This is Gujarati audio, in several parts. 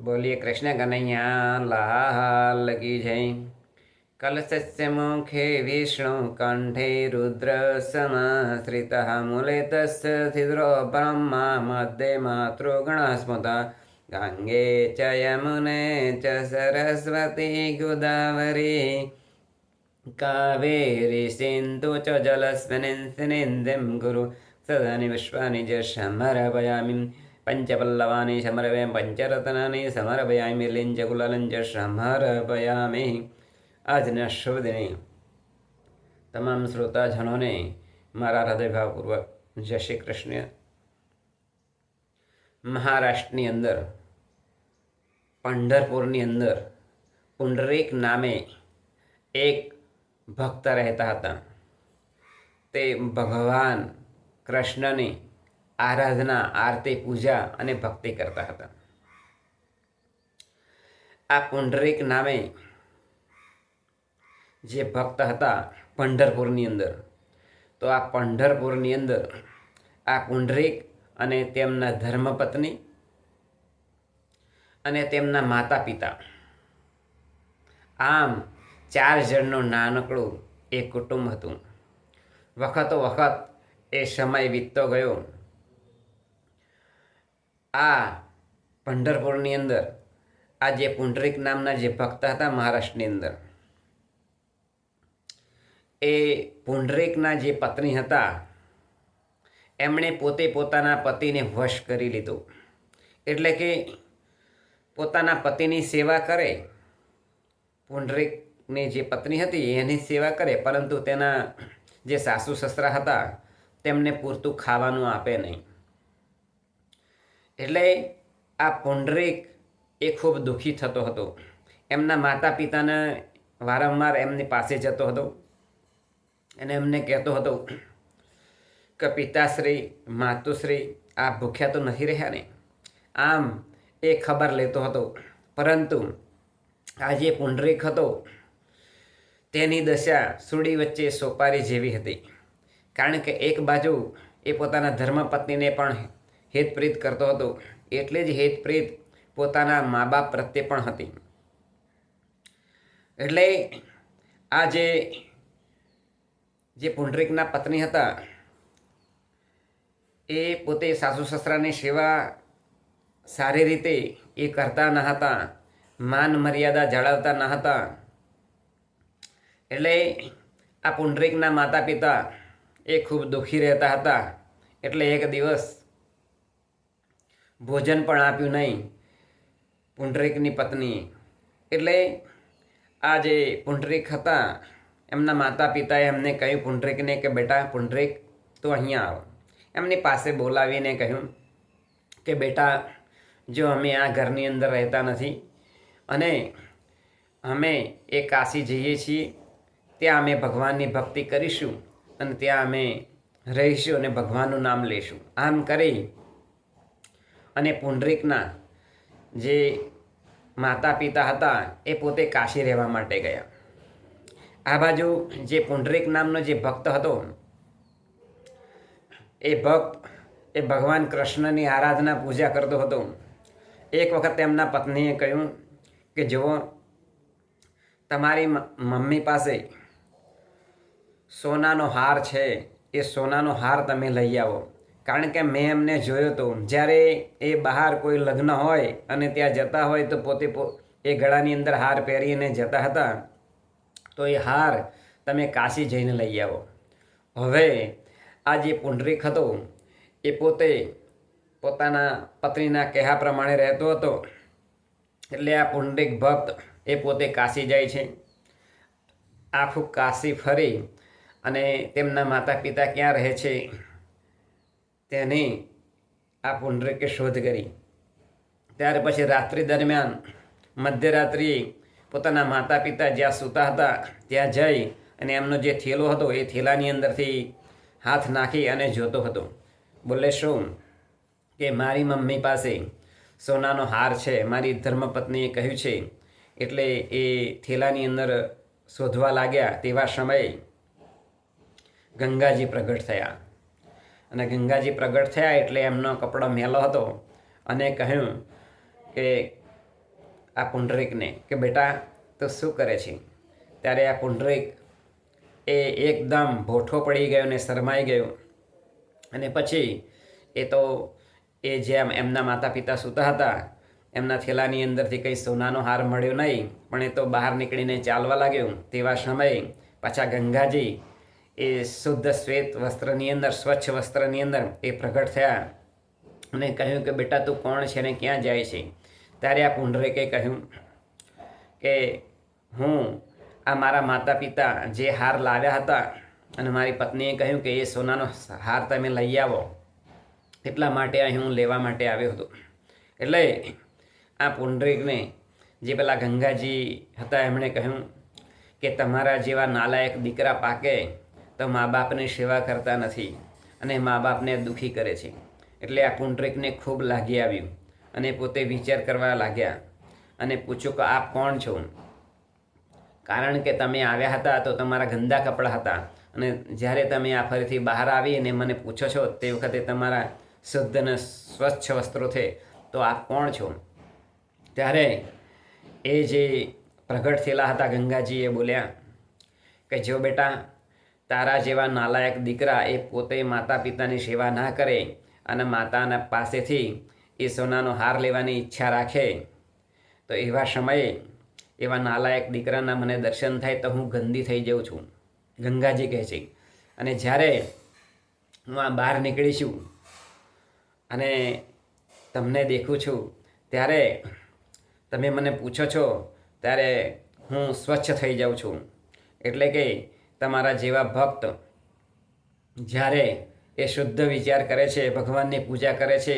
बोलिए कृष्ण कन्हैया लाल की जय। कलशस्य मुखे विष्णु कंठे रुद्र समाश्रितः मूले तस्य स्थिरो ब्रह्मा मध्ये मातृगणः स्मृतः गंगे च यमुने च सरस्वती गोदावरी कावेरी सिन्धु च जलस्मिन्निन्दिं गुरु सदानि विश्वानि च समर्पयामि पंचपल्लवानि समर्पयामि पंचरत्नानि समर्पयामि लिंजकुलंच समर्पयामि। આજના શુભ દિને તમામ શ્રોતાજનોને મારા હૃદયભાવપૂર્વક જય શ્રી કૃષ્ણ। મહારાષ્ટ્રની અંદર પંઢરપુરની અંદર પુંડરીક નામે એક ભક્ત રહેતા હતા। તે ભગવાન કૃષ્ણની આરાધના આરતી પૂજા અને ભક્તિ કરતા હતા। આ પુંડરીક નામે જે ભક્ત હતા પંઢરપુરની અંદર, તો આ પંઢરપુરની અંદર આ પુંડરીક અને તેમના ધર્મપત્ની અને તેમના માતા પિતા, આમ 4 જણનું નાનકડું એક કુટુંબ હતું। વખતો વખત એ સમય વીતતો ગયો। આ પંઢરપુરની અંદર આ જે પુંડરીક નામના જે ભક્ત હતા મહારાષ્ટ્રની અંદર, એ પુંડરીકના જે પત્ની હતા એમણે પોતે પોતાના પતિને વશ કરી લીધો। એટલે કે પોતાના પતિની સેવા કરે, પુંડરીકની જે પત્ની હતી એની સેવા કરે, પરંતુ તેના જે સાસુ સસરા હતા તેમને પૂરતું ખાવાનું આપે નહીં। એટલે આ પુંડરીક એ ખૂબ દુઃખી થતો હતો। એમના માતા પિતાને વારંવાર એમની પાસે જતો હતો અને એમને કહેતો હતો કે પિતાશ્રી માતુશ્રી આ ભૂખ્યા તો નથી રહ્યા ને, આમ એ ખબર લેતો હતો। પરંતુ આ જે પુંડરીક હતો તેની દશા સુડી વચ્ચે સોપારી જેવી હતી। કારણ કે એક બાજુ એ પોતાના ધર્મપત્નીને પણ હેતપ્રીત કરતો હતો, એટલે જ હેતપ્રીત પોતાના મા બાપ પ્રત્યે પણ હતી। એટલે આ જે પુંડરીકના પત્ની હતા એ પોતે સાસુ સસરાની સેવા સારી રીતે એ કરતા ન હતા, માન મર્યાદા જાળવતા ન હતા। એટલે આ પુંડરીકના માતા પિતા એ ખૂબ દુઃખી રહેતા હતા। એટલે એક દિવસ ભોજન પણ આપ્યું નહીં પુંડરીકની પત્નીએ। એટલે આ જે પુંડરીક હતા એમના માતા પિતાએ એમને કહ્યું પુંડરીકને કે બેટા પુંડરીક તું અહીંયા આવ। એમની પાસે બોલાવીને કહ્યું કે બેટા જો અમે આ ઘરની અંદર રહેતા નથી અને અમે એ કાશી જઈએ છીએ, ત્યાં અમે ભગવાનની ભક્તિ કરીશું અને ત્યાં અમે રહીશું અને ભગવાનનું નામ લઈશું। આમ કરી અને પુંડરીકના જે માતા પિતા હતા એ પોતે કાશી રહેવા માટે ગયા। આ બાજુ જે પુંડરીક નામનો જે ભક્ત હતો એ ભક્ત એ ભગવાન કૃષ્ણની આરાધના પૂજા કરતો હતો। એક વખત તેમના પત્નીએ કહ્યું કે જુઓ, તમારી મમ્મી પાસે સોનાનો હાર છે, એ સોનાનો હાર તમે લઈ આવો। કારણ કે મેં એમને જોયો હતો જ્યારે એ બહાર કોઈ લગ્ન હોય અને ત્યાં જતા હોય તો પોતે એ ગળાની અંદર હાર પહેરીને જતા હતા। તો એ હાર તમે કાશી જઈને લઈ આવો। હવે આ જે પુંડરીક હતો એ પોતે પોતાના પત્નીના કહ્યા પ્રમાણે રહેતો હતો। એટલે આ પુંડરીક ભક્ત એ પોતે કાશી જાય છે। આખું કાશી ફરી અને તેમના માતા પિતા ક્યાં રહે છે તેની આ પુંડરીકે શોધ કરી। ત્યાર પછી રાત્રિ દરમિયાન મધ્યરાત્રિએ પોતાના માતા પિતા જ્યાં સૂતા હતા ત્યાં જઈ અને એમનો જે થેલો હતો એ થેલાની અંદરથી હાથ નાખી અને જોતો હતો। બોલે શું કે મારી મમ્મી પાસે સોનાનો હાર છે, મારી ધર્મપત્નીએ કહ્યું છે। એટલે એ થેલાની અંદર શોધવા લાગ્યા। તેવા સમયે ગંગાજી પ્રગટ થયા અને ગંગાજી પ્રગટ થયા એટલે એમનો કપડો મેલો હતો અને કહ્યું કે આ પુંડરીકને કે બેટા તો શું કરે છે? ત્યારે આ પુંડરીક એ એકદમ ભોઠો પડી ગયો અને શરમાઈ ગયો. અને પછી એ તો એ જેમ એમના માતા પિતા સૂતા હતા એમના થેલાની અંદરથી કંઈ સોનાનો હાર મળ્યો નહીં, પણ એ તો બહાર નીકળીને ચાલવા લાગ્યો. તેવા સમયે પાછા ગંગાજી એ શુદ્ધ શ્વેત વસ્ત્રની અંદર, સ્વચ્છ વસ્ત્રની અંદર એ પ્રગટ થયા અને કહ્યું કે બેટા તું કોણ છે ને ક્યાં જાય છે? ત્યારે આ પુંડરીકે કહ્યું કે હું આ મારા માતા પિતા જે હાર લાવ્યા હતા અને મારી પત્નીએ કહ્યું કે એ સોનાનો હાર તમે લઈ આવો, એટલા માટે અહીં હું લેવા માટે આવ્યો હતો. એટલે આ પુંડરીકને જે પેલા ગંગાજી હતા એમણે કહ્યું કે તમારા જેવા નાલાયક દીકરા પાકે તો મા બાપની સેવા કરતા નથી અને મા બાપને દુઃખી કરે છે. એટલે આ પુંડરીકને ખૂબ લાગી આવ્યું અને પોતે વિચાર કરવા લાગ્યા અને પૂછ્યું કે આપ કોણ છો? કારણ કે તમે આવ્યા હતા તો તમારા ગંદા કપડાં હતા અને જ્યારે તમે આ ફરીથી બહાર આવી અને મને પૂછો છો તે વખતે તમારા શુદ્ધ અને સ્વચ્છ વસ્ત્રો છે, તો આપ કોણ છો? ત્યારે એ જે પ્રગટ થયેલા હતા ગંગાજી એ બોલ્યા કે જો બેટા, તારા જેવા નાલાયક દીકરા એ પોતે માતા પિતાની સેવા ના કરે અને માતાના પાસેથી એ સોનાનો હાર લેવાની ઈચ્છા રાખે તો એવા સમયે એવા નાલાયક દીકરાના મને દર્શન થાય તો હું ગંદી થઈ જાઉં છું, ગંગાજી કહે છે. અને જ્યારે હું આ બહાર નીકળીશું અને તમને દેખું છું ત્યારે તમે મને પૂછો છો ત્યારે હું સ્વચ્છ થઈ જાઉં છું. એટલે કે તમારા જેવા ભક્ત જ્યારે એ શુદ્ધ વિચાર કરે છે, ભગવાનની પૂજા કરે છે,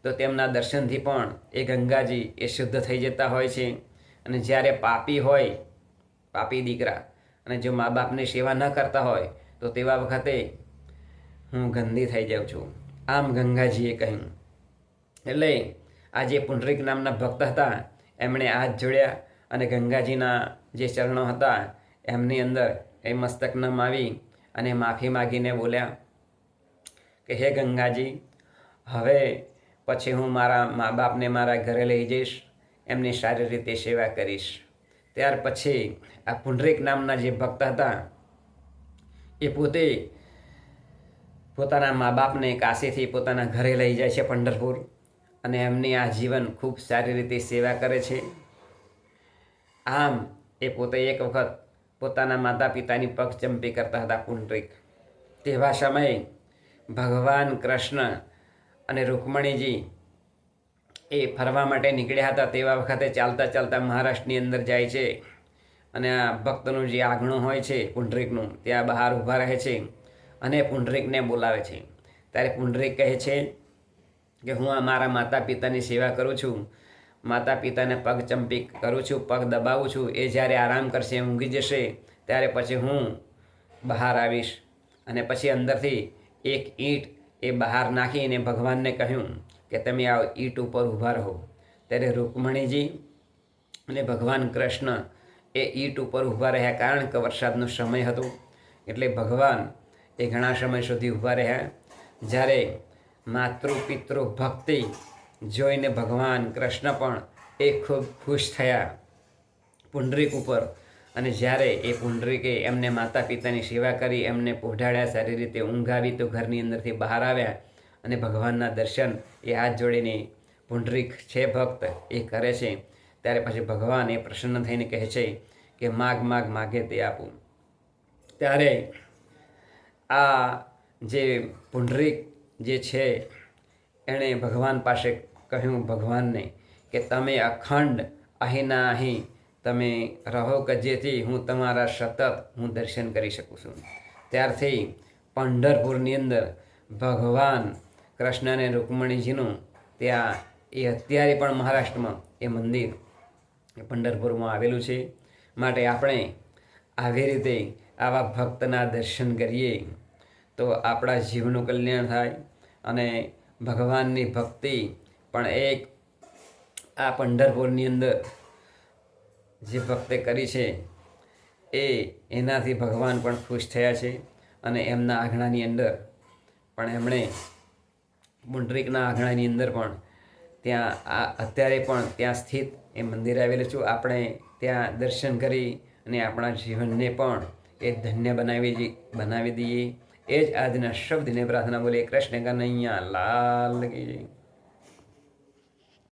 તો તેમના દર્શનથી પણ એ ગંગાજી એ શુદ્ધ થઈ જતા હોય છે. અને જ્યારે પાપી હોય, પાપી દીકરા, અને જો મા બાપની સેવા ન કરતા હોય તો તેવા વખતે હું ગંદી થઈ જાઉં છું, આમ ગંગાજીએ કહ્યું. એટલે આ જે પુંડરીક નામના ભક્ત હતા એમણે હાથ જોડ્યા અને ગંગાજીના જે ચરણો હતા એમની અંદર એ મસ્તક નમાવી અને માફી માગીને બોલ્યા કે હે ગંગાજી, હવે પછી હું મારા મા બાપને મારા ઘરે લઈ જઈશ, એમની સારી રીતે સેવા કરીશ. ત્યાર પછી આ પુંડરીક નામના જે ભક્ત હતા એ પોતે પોતાના મા બાપને કાશીથી પોતાના ઘરે લઈ જાય છે પંઢરપુર, અને એમની આ જીવન ખૂબ સારી રીતે સેવા કરે છે. આમ એ પોતે એક વખત પોતાના માતા પિતાની પગચંપી કરતા હતા પુંડરીક. તેવા સમયે ભગવાન કૃષ્ણ અને રૂકમણીજી એ ફરવા માટે નીકળ્યા હતા. તેવા વખતે ચાલતા ચાલતા મહારાષ્ટ્રની અંદર જાય છે અને આ ભક્તનું જે આંગણું હોય છે પુંડરીકનું, ત્યાં બહાર ઊભા રહે છે અને પુંડરીકને બોલાવે છે. ત્યારે પુંડરીક કહે છે કે હું આ મારા માતા પિતાની સેવા કરું છું, માતા પિતાને પગચંપી કરું છું, પગ દબાવું છું. એ જ્યારે આરામ કરશે, ઊંઘી જશે, ત્યારે પછી હું બહાર આવીશ. અને પછી અંદરથી એક ઈંટ એ બહાર નાખીને ભગવાનને કહ્યું કે તમે આ ઈંટ ઉપર ઊભા રહો. ત્યારે રૂકમણીજી અને ભગવાન કૃષ્ણ એ ઈંટ ઉપર ઊભા રહ્યા, કારણ કે વરસાદનો સમય હતો એટલે ભગવાન એ ઘણા સમય સુધી ઊભા રહ્યા. જ્યારે માતૃ પિતૃ ભક્તિ જોઈને ભગવાન કૃષ્ણ પણ એ ખૂબ ખુશ થયા પુંડરીક ઉપર. અને જ્યારે એ પુંડરીકે એમને માતા પિતાની સેવા કરી, એમને પોઢાડ્યા, સારી રીતે ઊંઘાવી, તો ઘરની અંદરથી બહાર આવ્યા અને ભગવાનના દર્શન એ હાથ જોડીને પુંડરીક છે ભક્ત એ કરે છે. ત્યારે પછી ભગવાન એ પ્રસન્ન થઈને કહે છે કે માગ માગ માગે તે આપું. ત્યારે આ જે પુંડરીક જે છે એણે ભગવાન પાસે કહ્યું ભગવાનને કે તમે અખંડ અહીંના અહીં તમે રહો કે જેથી હું તમારા સતત હું દર્શન કરી શકું છું. ત્યારથી પંઢરપુરની અંદર ભગવાન કૃષ્ણ અને રૂકમણીજીનું ત્યાં એ અત્યારે પણ મહારાષ્ટ્રમાં એ મંદિર એ પંઢરપુરમાં આવેલું છે. માટે આપણે આવી રીતે આવા ભક્તના દર્શન કરીએ તો આપણા જીવનું કલ્યાણ થાય અને ભગવાનની ભક્તિ પણ એક આ પંઢરપુરની અંદર જે ભક્તે કરી છે એનાથી ભગવાન પણ ખુશ થયા છે. અને એમના આંગણાની અંદર પણ એમણે પુંડરીકના આંગણાની અંદર પણ ત્યાં અત્યારે પણ ત્યાં સ્થિત એ મંદિર આવેલું છું. આપણે ત્યાં દર્શન કરી અને આપણા જીવનને પણ એ ધન્ય બનાવી દઈએ. એ જ આજના શબ્દને પ્રાર્થના બોલીએ. કૃષ્ણ કનૈયા લાલ કી જય.